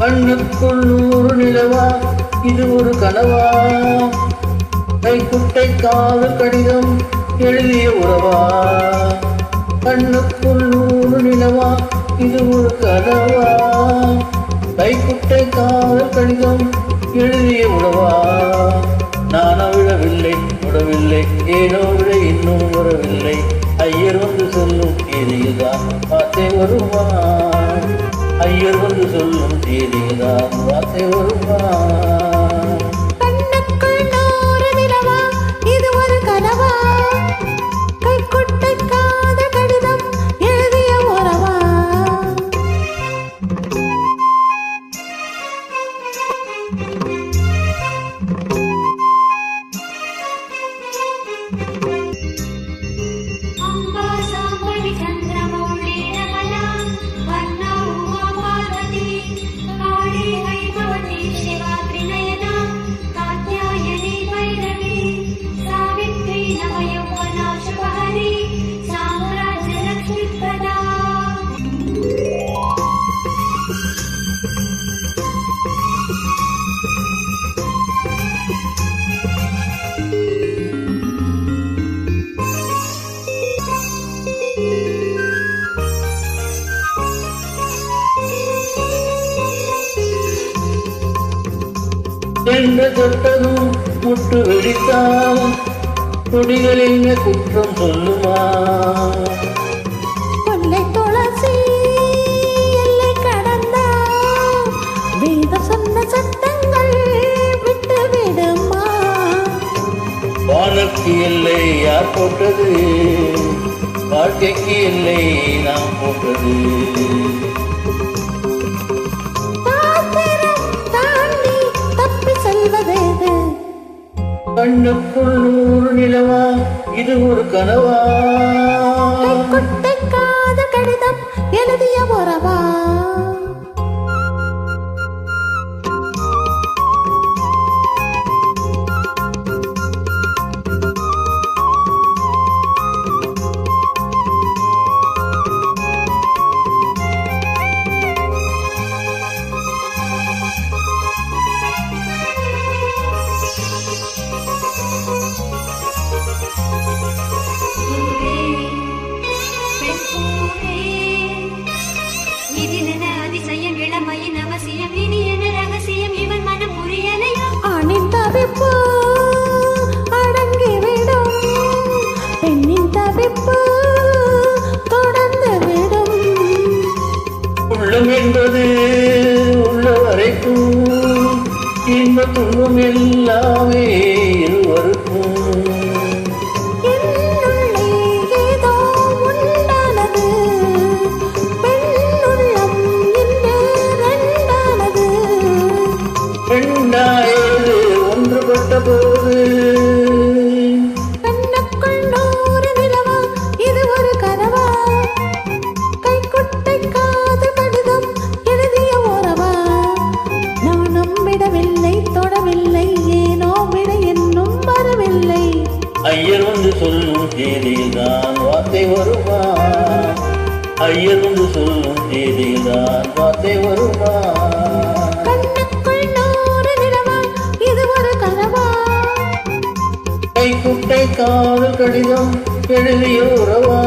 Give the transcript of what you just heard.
கண்ணுக்குள் 100 நிலவா இது ஒரு கனவா? கைக்குட்டை காதல் கடிதம் எழுதிய உறவா? கண்ணுக்குள் 100 நிலவா இது ஒரு கனவா? கைக்குட்டை காதல் கடிதம் எழுதிய உறவா? நான் விழவில்லை விடவில்லை ஏனோ விட இன்னும் வரவில்லை. ஐயர் வந்து சொல்லும் தேதியுதான் வார்த்தை வருமா? ஐயர் வந்து சொல்லும் தேதியுதான் வார்த்தை வருமா? கண்ணுக்குள் 100 நிலவா இது ஒரு கனவா? கைக்குட்டை காதல் கடிதம் எழுதிய உறவா? என்ற தொட்டதும் முட்டு வெடித்தால் கொடிகளில் குற்றம் சொல்லுமா? கொள்ளை துளசி எல்லை கடந்தா வேத சொன்ன சட்டங்கள் விட்டு விடுமா? வானுக்கு எல்லை யார் போட்டது? வாழ்க்கைக்கு எல்லை நாம் போட்டது. கண்ணுக்குள் 100 நிலவா இது ஒரு கனவா? கைக்குட்டை காதல் கடிதம் எழுதிய உறவா? உள்ளம் என்பது உள்ள வரைக்கும் இன்ப துன்பம் எல்லாமே இருவருக்கும். பெண்ணாயது ஒன்றுபட்ட போது கண்ணுக்குள் 100 நிலவா இது ஒரு கனவா? கைக்குட்டை காதல் கடிதம் எழுதிய உறவா? நானும் விடவில்லை தொடவில்லை ஏனோ விட என்னும் வரவில்லை. ஐயர் வந்து சொல்லும் தேதியில்தான் வார்த்தை வருமா? ஐயர் வந்து சொல்லும் தேதியில்தான் வார்த்தை வருமா? கண்ணுக்குள் 100 நிலவா இது ஒரு கனவா? கைக்குட்டை காதல் கடிதம் எழுதிய உறவா?